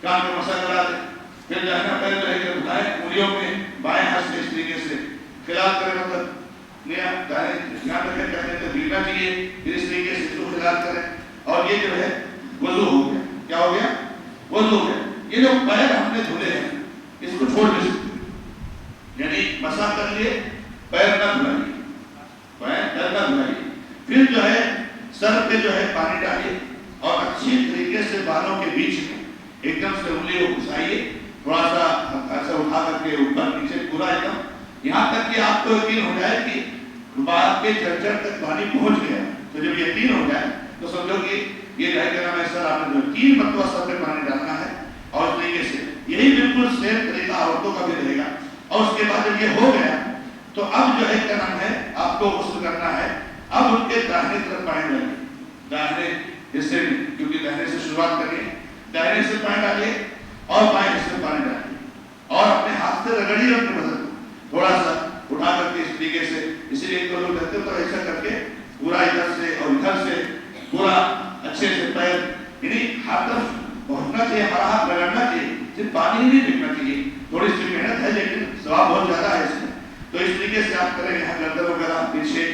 کان کا مسا کرا دیں. پھر داہنا پیر جو ہے کہ دائیں انگلیوں میں بائیں ہاتھ سے اس طریقے سے خلال کریں, مطلب دھیان رکھیں کہتے ہیں بھیگنا چاہیے, پھر اس طریقے سے اس کو خلال کریں. اور یہ جو ہے وضو ہو گیا. کیا ہو گیا؟ وضو ہو گیا. یہ جو پیر ہم نے دھلے ہیں اس کو چھوڑ دے سکتے, یعنی مسا کر لیے پیر نہ دھلائیے, پیر نہ دھلائیے. پھر جو ہے سر پہ جو ہے پانی ڈالیے اور اچھی طریقے سے بالوں کے بیچ میں ایک دم سے انگلی کو گھسائیے, تھوڑا سا ایسا اٹھا کر کے اوپر نیچے پورا ایک دم, یہاں تک کہ آپ کو یقین ہو جائے کہ بال کے جڑ تک پانی پہنچ گیا. تو جب یقین ہو جائے تو سمجھو کہ یہ جو ہے کہ نام ہے سر آپ نے جو 3 مرتبہ سر پہ پانی ڈالنا ہے. اور اس طریقے سے یہی بالکل سیم طریقہ عورتوں کا بھی رہے گا. اور اس کے بعد جب یہ ہو گیا تو اب جو ہے کیا نام ہے آپ کو غسل کرنا ہے. اب ان کے داہنے طرف پانی ڈالیے, داہنے حصے میں, کیونکہ داہنے سے شروعات کریے, داہنے سے پانی ڈالیے اور بائیں حصے میں پانی ڈالیے اور اپنے ہاتھ سے رگڑیے اپنے بدن کو تھوڑا سا اٹھا کر کے اس طریقے سے. اسی لیے تو لوگ کہتے ہیں تو ایسا کر کے پورا ادھر سے اور ادھر سے پورا اچھے سے پیر, یعنی ہاتھ طرف پہنچنا چاہیے, ہمارا ہاتھ رگڑنا چاہیے, صرف پانی ہی نہیں پھینکنا چاہیے. تھوڑی سی محنت ہے لیکن ثواب بہت زیادہ ہے اس میں. تو اس طریقے سے آپ کریں, یہاں گردن وغیرہ پیچھے,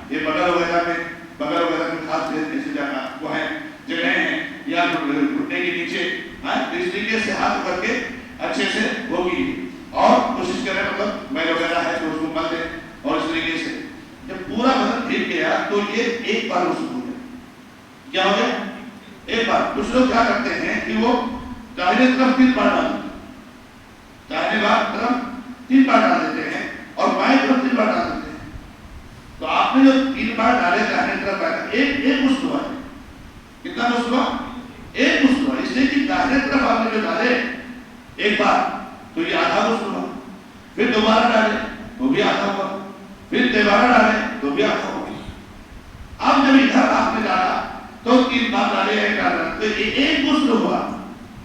یہ بغل وغیرہ میں خاص ایسے جانا وہ ہے جگہیں ہیں یا گھٹنے کے نیچے, تو اس طریقے سے ہاتھ کر کے اچھے سے ہوگی. اور کوشش کریں مطلب میل وغیرہ ہے تو اس کو مل دیں. اور اس طریقے سے جب پورا بدن بھیگ گیا تو یہ ایک بار غسل ہو گیا. کیا ہو گیا؟ ایک بار. کچھ لوگ کیا کرتے ہیں کہ وہ داہنے طرف 3 بار ڈال دیتے ہیں, داہنے طرف 3 بار ڈال دیتے ہیں اور بائیں طرف 3 بار ڈال دیتے ہیں. تو آپ نے جو 3 بار ڈالے داہنے طرف ایک غسل ہوا ہے. کتنا غسل ہوا؟ ایک غسل ہوا. اس لیے کہ داہنے طرف آپ نے جو ڈالے ایک بار تو یہ آدھا غسل ہوا. پھر دوبارہ ڈالے تو بھی آدھا ہوا, پھر دوبارہ ڈالے تو بھی آدھا ہوا. اب جب ادھر آپ نے ڈالا تو 3 بار ڈالے, ایک ڈالا تو یہ ایک غسل ہوا.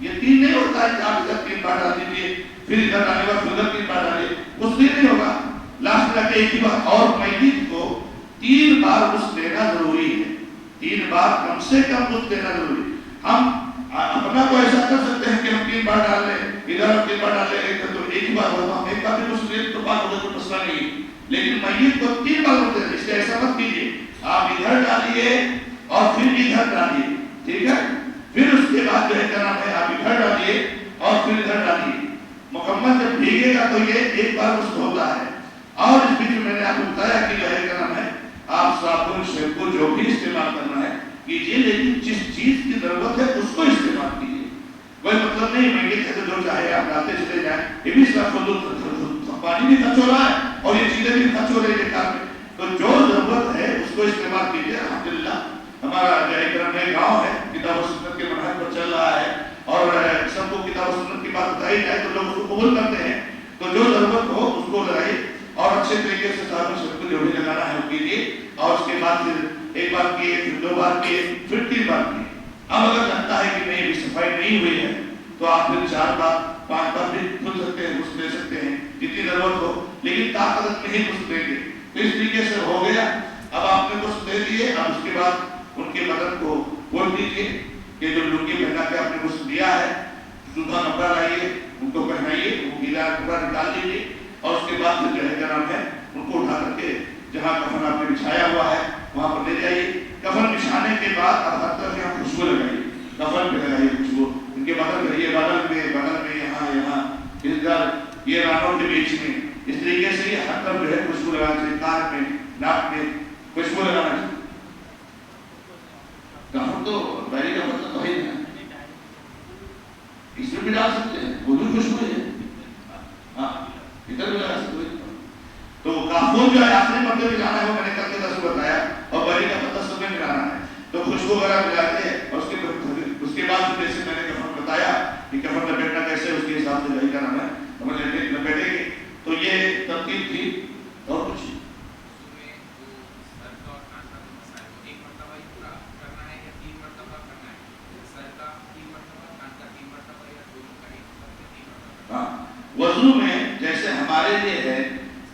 یہ 3 نہیں ہوتا ہے کہ آپ ادھر 3 بار ڈال دیجیے پھر ادھر ڈالے گا پھر ادھر 3 بار ڈالیے, غسل نہیں ہوگا. لاسٹ میں ایک ہی بار. اور میت کو 3 بار غسل دینا ضروری ہے. 3 بار کم سے کم غسل دینا ضروری ہے. ہم اپنا کو ایسا کر سکتے ہیں کہ ہم 3 بار ڈال لیں, ادھر 3 بار ڈال لیں, تو ایک ہی بار ہوگا, ہم ایک بار بھی غسل دیں تو بات ہوگا, کوئی مسئلہ نہیں ہے. لیکن میت کو 3 بار غسل دینا, اس لیے ایسا مت کیجیے. آپ ادھر ڈالیے اور پھر ادھر ڈالیے, ٹھیک ہے. پھر اس کے بعد جو ہے کیا نام ہے آپ ادھر ڈالیے اور پھر ادھر ڈالیے. مکمل جب بھیگے گا تو یہ ایک بار غسل ہوتا ہے. اور اس بیچ میں نے آپ کو بتایا کہ جو ہے کیا نام ہے آپ صابن شیمپو جو بھی استعمال کرنا ہے کیجیے, لیکن جس چیز کی ضرورت ہے اس کو استعمال کیجیے. کوئی مطلب نہیں میت ہے تو جو چاہے آپ ڈالتے چلے جائیں, یہ بھی پانی بھی خرچ ہو رہا ہے اور یہ چیزیں بھی خرچ ہو رہی ہے کام میں. تو جو ضرورت ہے اس کو استعمال کیجیے. الحمدللہ ہمارا جو ہے کرم ہے گاؤں ہے, کتاب و سنت کے منہج پر چل رہا ہے اور سب کو کتاب و سنت کی بات بتائی جائے تو لوگ اس کو قبول کرتے ہیں. تو جو ضرورت ہو اس کو لگائیے اور اچھے طریقے سے صابن شیمپو جو بھی لگانا ہے وہ کیجیے. اور اس کے بعد پھر ایک بار کیے, پھر 2 بار کیے, پھر 3 بار کیے. اب اگر لگتا ہے کہ نہیں ابھی صفائی نہیں ہوئی ہے تو آپ پھر 4 بار 5 بار بھی دھل سکتے ہیں, غسل دے سکتے ہیں جتنی ضرورت ہو, لیکن طاقت نہیں غسل دیں گے. تو اس طریقے سے ہو گیا. اب آپ نے غسل دے دیے. اب اس کے بعد ان کے بدن کو کھول دیجیے کہ جو لنگی پہنا کے آپ نے غسل دیا ہے, سوکھا کپڑا لائیے, ان کو پہنائیے, وہ گیلا کپڑا نکال دیجیے. اور اس کے بعد پھر جو ہے کیا نام ہے ان کو اٹھا کر کے جہاں کفن آپ نے بچھایا ہوا ہے وہاں پر لے جائیے. کفن بچھانے کے بعد اب ہر طرف یہاں خوشبو لگائیے, کفن پہ لگائیے خوشبو. ان کے بدن کریے, بدن میں یہاں ادھر یہ رانوں کے بیچ میں, اس طریقے سے یہ ہر طرف جو ہے خوشبو لگانا چاہیے. کان میں, ناک میں خوشبو لگانا چاہیے. کفن تو بیری کا مطلب تو ہے نا, اس میں بھی ڈال سکتے ہیں, وہ بھی خوشبو ہے. ہاں ادھر بھی لگا سکتے ہیں. تو کافور جو ہے آخری مرتبہ میں جانا ہے وہ میں نے کل کے درس بتایا, اور بیری کا پتہ سب میں ملانا ہے. تو خوشبو وغیرہ ملاتے ہیں اور اس کے بعد جیسے میں نے کفن بتایا کہ کفن لپیٹنا کیسے, اس کے حساب سے جو ہے کیا نام ہے ہمیں لپیٹیں گے. تو یہ ترتیب تھی. اور کچھ وضو سوال یہ ہے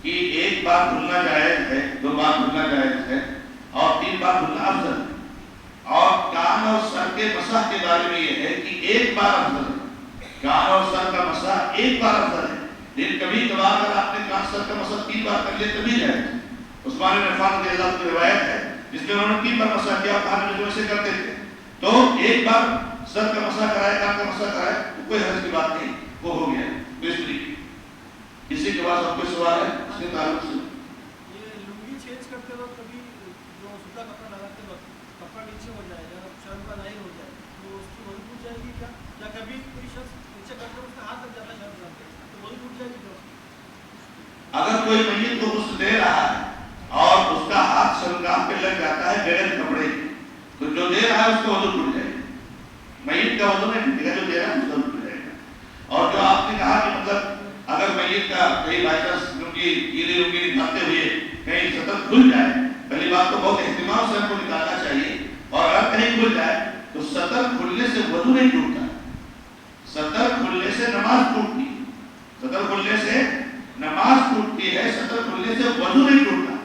کہ ایک بار دھلنا جائز ہے، 2 بار دھلنا جائز ہے اور 3 بار دھلنا افضل ہے، اور کان اور سر کے مسح کے بارے میں یہ ہے کہ 1 بار افضل ہے، کان اور سر کا مسح 1 بار افضل ہے، لیکن کبھی کبھار اگر آپ نے کان سر کا مسح 3 بار کر لیا تبھی جائز ہے۔ عثمان بن عفان رضی اللہ عنہ کی روایت ہے جس میں انہوں نے 3 بار مسح کیا، کہا میں جو ایسے کرتے تھے، تو 1 بار سر کا مسح کرائے، کان کا مسح کرائے، کوئی حرج کی بات نہیں، وہ ہو گیا بے طریقے۔ اسی کے بعد آپ کوئی سوال ہے اس کے تعلق سے؟ یہ لنگی چینج کرتے وقت کبھی جو سوتا کپڑا لگاتے وقت کپڑا نیچے ہو جائے یا شرم کا نہیں ہو جائے تو اس کی وضو ٹوٹ جائے گی کیا؟ یا کبھی کوئی شخص نیچے کرتے اس کا ہاتھ لگ جاتا ہے شرم کا تو وضو ٹوٹ جائے گی کیا؟ اگر کوئی میت کو غسل دے رہا ہے اور اس کا ہاتھ شرمگاہ پہ لگ جاتا ہے بغیر کپڑے کے، تو جو دے رہا ہے اس کا وضو ٹوٹ جائے گا، میت کا وضو نہیں ٹوٹے گا، جو دے رہا ہے اس کا وضو ٹوٹ جائے گا۔ اور جو آپ نے کہا کہ مطلب اگر میت کا کئی بائی چانس کیونکہ گیلی لنگی نکالتے ہوئے کہیں سطر کھل جائے، پہلی بات تو بہت اہتمام سے ہم کو نکالنا چاہیے، اور اگر کہیں کھل جائے تو سطر کھلنے سے وضو نہیں ٹوٹتا، سطر کھلنے سے نماز ٹوٹتی ہے، سطر کھلنے سے نماز ٹوٹتی ہے، سطر کھلنے سے وضو نہیں ٹوٹتا۔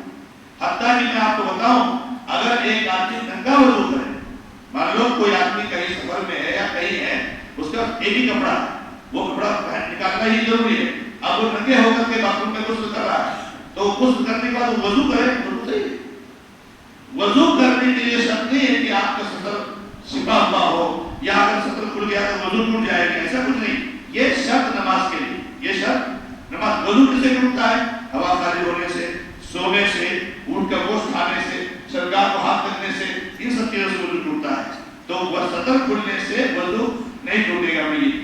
حتیٰ کہ میں آپ کو بتاؤں اگر ایک آدمی ننگا وضو کرے، مان لو کوئی آدمی کہیں سفر میں ہے یا کہیں ہے، اس کا ایک ہی کپڑا ہے، وہ کپڑا نکالنا ہی ضروری ہے، اب وہ ننگے ہو کر کے باتھ روم میں غسل کر رہا ہے تو غسل کرنے کے بعد وہ وضو کرے، وضو صحیح ہے۔ وضو کرنے کے لیے شرط نہیں ہے کہ آپ کا سطر چھپا ہوا ہو یا اگر سطر کھل گیا تو وضو ٹوٹ جائے گا، ایسا کچھ نہیں، یہ شرط نماز کے لیے، یہ شرط نماز۔ وضو کس سے ٹوٹتا ہے؟ ہوا خارج ہونے سے، سونے سے، اونٹ کا گوشت کھانے سے، شرمگاہ کو ہاتھ رکھنے سے، ان سب چیزوں سے وضو ٹوٹتا ہے، تو وہ سطر کھلنے سے وضو نہیں ٹوٹے گا میت۔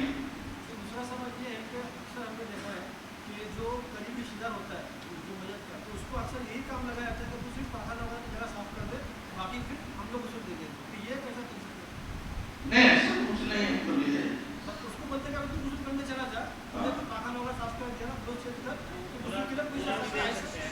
دوسرا سوال یہ ہے کہ اکثر ہم نے دیکھا ہے کہ جو قریبی رشتہ دار ہوتا ہے جو میت کا، تو اس کو اکثر یہی کام لگایا جاتا ہے کہ وہ صرف پاخانہ وغیرہ کی جگہ صاف کر دے، باقی پھر ہم لوگ اسے دے دیں، تو یہ کیسا چل سکتا ہے؟ نہیں ایسا کچھ نہیں ہے، تو یہ ہے اس کو بولتے کہ تو غسل کرنے چلا جا، تو پاخانہ وغیرہ صاف کر دیا، دو چیز کر، تو غسل کے لیے کوئی شرط نہیں ہے۔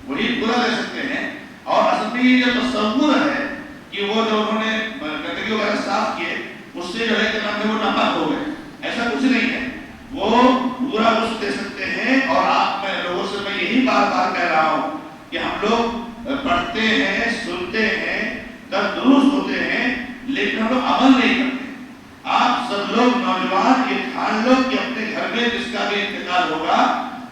وہی پورا دے سکتے ہیں، اور اصل میں یہ جو تصور ہے کہ وہ جو انہوں نے گندگی وغیرہ صاف کیے اس سے جو ہے کہ نام ہے وہ ناپاک ہو گئے، ایسا کچھ نہیں ہے، وہ پورا غسل دے سکتے ہیں۔ اور آپ میں لوگوں سے میں یہی بار بار کہہ رہا ہوں کہ ہم لوگ پڑھتے ہیں، سنتے ہیں، درست ہوتے ہیں، لیکن ہم لوگ عمل نہیں کرتے۔ آپ سب لوگ نوجوان یہ ٹھان لو کہ اپنے گھر میں جس کا بھی انتقال ہوگا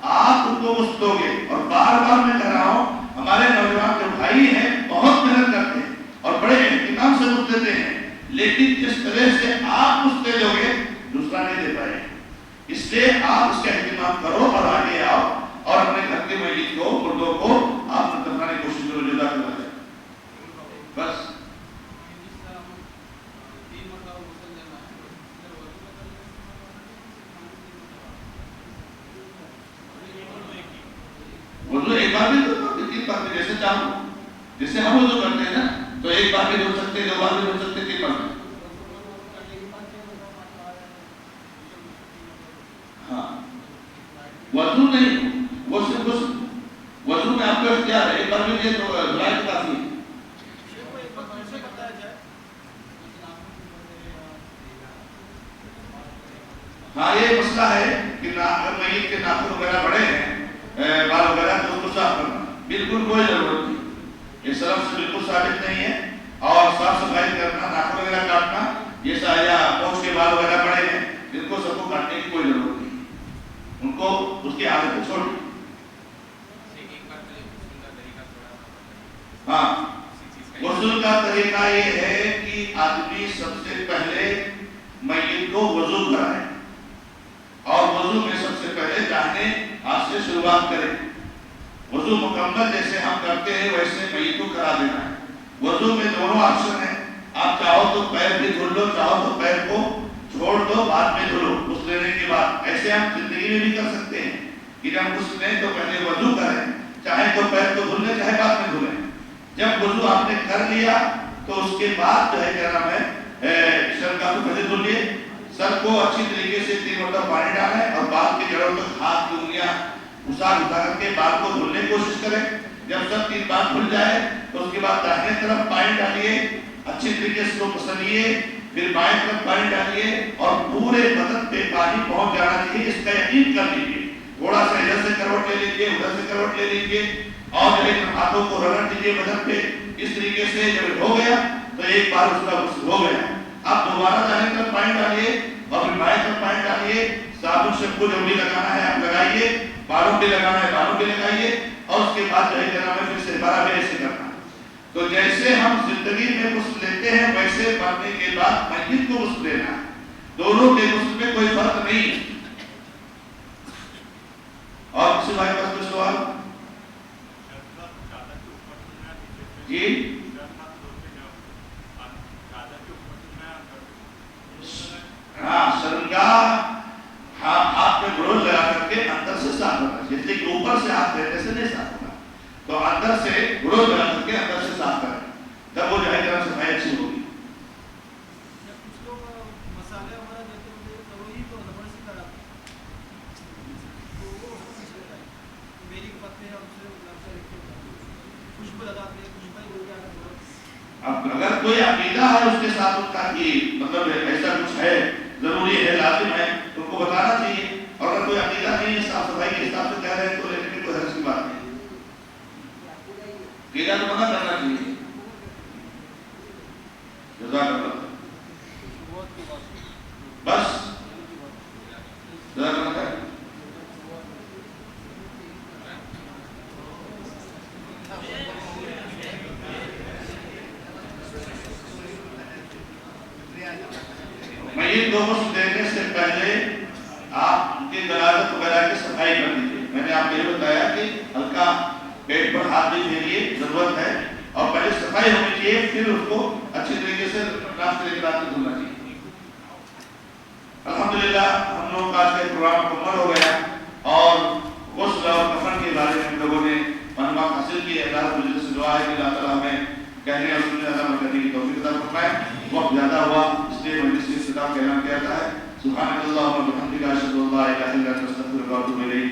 آپ ان کو غسل دو گے، اور بار بار میں کہہ رہا ہوں ہمارے نوجوان جو بھائی ہیں بہت محنت کرتے ہیں اور بڑے اہتمام سے غسل دیتے ہیں، لیکن جس طرح سے آپ غسل دے دو گے دوسرا نہیں دے پائے، اس لیے آپ اس کا اہتمام کرو اور آگے آؤ اور اپنے گھر کے میت کو، مردوں کو آپ دفنانے کی کوشش کرو، جدا کرنا ہے بس۔ وضو ایک بار بھی دھو سکتے، 3 بار بھی، جیسے چاہو، جیسے ہم وضو کرتے ہیں نا، تو 1 بار بھی دھو سکتے، 2 بار بھی دھو سکتے، 3 بار بھی۔ ہاں وضو نہیں، وہ صرف وضو میں آپ کو اختیار ہے، 1 بار بھی دے تو دھلائی تو کافی ہے۔ ہاں یہ مسئلہ ہے کہ اگر میت کے ناخن وغیرہ بڑے ہیں، بال وغیرہ، تو اس کو صاف کرنا بالکل کوئی ضرورت نہیں، یہ سلف سے بالکل ثابت نہیں ہے، اور صاف صفائی کرنا، ناخن وغیرہ کاٹنا، یہ یا پونچھ کے بال وغیرہ بڑے ہیں ان کو سب کو کاٹنے کی کوئی ضرورت نہیں، ان کو اس کی عادت کو چھوڑ دیں۔ ہاں غسل کا طریقہ یہ ہے کہ آدمی سب سے پہلے میت کو وضو کرائے، اور وضو میں سب سے پہلے داہنے ہاتھ سے شروعات کرے، وضو مکمل جیسے ہم کرتے ہیں ویسے میت کو کرا دینا ہے۔ وضو میں دونوں آپشن ہیں، آپ چاہو تو پیر بھی دھل لو، چاہو تو پیر کو چھوڑ دو بعد میں دھلو غسل لینے کے بعد، ایسے ہم زندگی میں بھی کر سکتے ہیں کہ جب غسل لیں تو پہلے وضو کریں، چاہے تو پیر کو دھل لیں چاہے بعد میں دھلیں۔ جب وضو آپ نے کر لیا تو اس کے بعد جو ہے کیا نام ہے شرمگاہ کو پہلے دھل لیے، سر کو اچھی طریقے سے 3 مرتبہ پانی ڈالیں اور بال کی جڑوں تک ہاتھ کی انگلیاں اٹھا کر کے بال کو دھلنے کی کوشش کریں۔ جب سب 3 بار دھل جائے تو اس کے بعد داہنے طرف پانی ڈالیے، اچھی طریقے سے مسلیے، پھر بائیں طرف پانی ڈالیے اور پورے بدن پہ پانی پہنچ جانا چاہیے، اس کا یقین کر لیجیے۔ تھوڑا سا ادھر سے کروٹ لے لیجیے، ادھر سے کروٹ لے لیجیے، اور جو ہے ہاتھوں کو رگڑ دیجیے بدن پہ، اس طریقے سے جب ہو گیا تو ایک بار اس کا غسل ہو گیا۔ اب دوبارہ دائیں طرف پانی ڈالیے اور پھر بائیں طرف پانی ڈالیے، صابن شیمپو جو بھی لگانا ہے آپ لگائیے، بالوں پہ لگانا ہے بالوں پہ لگائیے، اور اس کے بعد جو ہے جناب میں پھر سے بارہ بجے سے کرنا ہے۔ تو جیسے ہم زندگی میں غسل لیتے ہیں ویسے مرنے کے بعد میت کو غسل لینا ہے، دونوں کے غسل میں کوئی فرق نہیں ہے۔ اور کسی بھائی پاس کوئی سوال؟ جی ہاں، شرمگاہ ہاتھ میں گروج لگا کر کے اندر سے صاف کرنا، جیسے کہ اوپر سے ہاتھ دینے سے نہیں صاف ہوگا، تو اندر سے گروج لگا کر کے اندر سے صاف کریں، تب وہ جو ہے جناب صفائی اچھی ہوگی۔ کچھ لوگ مسالے وغیرہ دیتے ہوتے ہیں تروئی کو ربڑ سے کراتے ہیں، تو وہ اس کو کس لیتا ہے؟ میری پتے ہیں ان سے خوشبو لگاتے ہیں، خوشبو ہو جاتا ہے۔ اب اگر کوئی عقیدہ ہے اس کے ساتھ ان کا کہ مطلب ایسا کچھ ہے، ضروری ہے، لازم ہے، تو ان کو بتانا چاہیے، اور اگر کوئی عقیدہ نہیں ہے، صاف صفائی کے حساب سے کہہ رہے ہیں تو لینے میں کوئی حرج کی بات نہیں، عقیدہ تو منع کرنا چاہیے۔ جزاک اللہ بس جزاک اللہ خیر۔ میت کو غسل دینے سے پہلے آپ ان کی غلاظت وغیرہ کی صفائی کر دیجیے۔ میں نے آپ کو یہ بتایا کہ ہلکا پیٹ پر ہاتھ بھی پھیریے، ضرورت ہے، اور پہلے صفائی ہونی چاہیے، پھر اس کو اچھی طریقے سے راستے لے کے راستے دھلنا چاہیے۔ الحمدللہ ہم لوگوں کا آج کا پروگرام مکمل ہو گیا، اور غسل اور کفن کے بارے میں ہم لوگوں نے معلومات حاصل کی ہے۔ اللہ مجھے سے دعا ہے کہ اللہ تعالیٰ ہمیں کہنے اور سننے عمل کرنے کی توفیق عطا فرمائے۔ وقت زیادہ ہوا اس لیے مجلس کی اختتام کا اعلان کیا جاتا ہے۔ سبحانک اللہم و بحمدک، اشہد ان لا الہ الا انت، استغفرک و اتوب الیک۔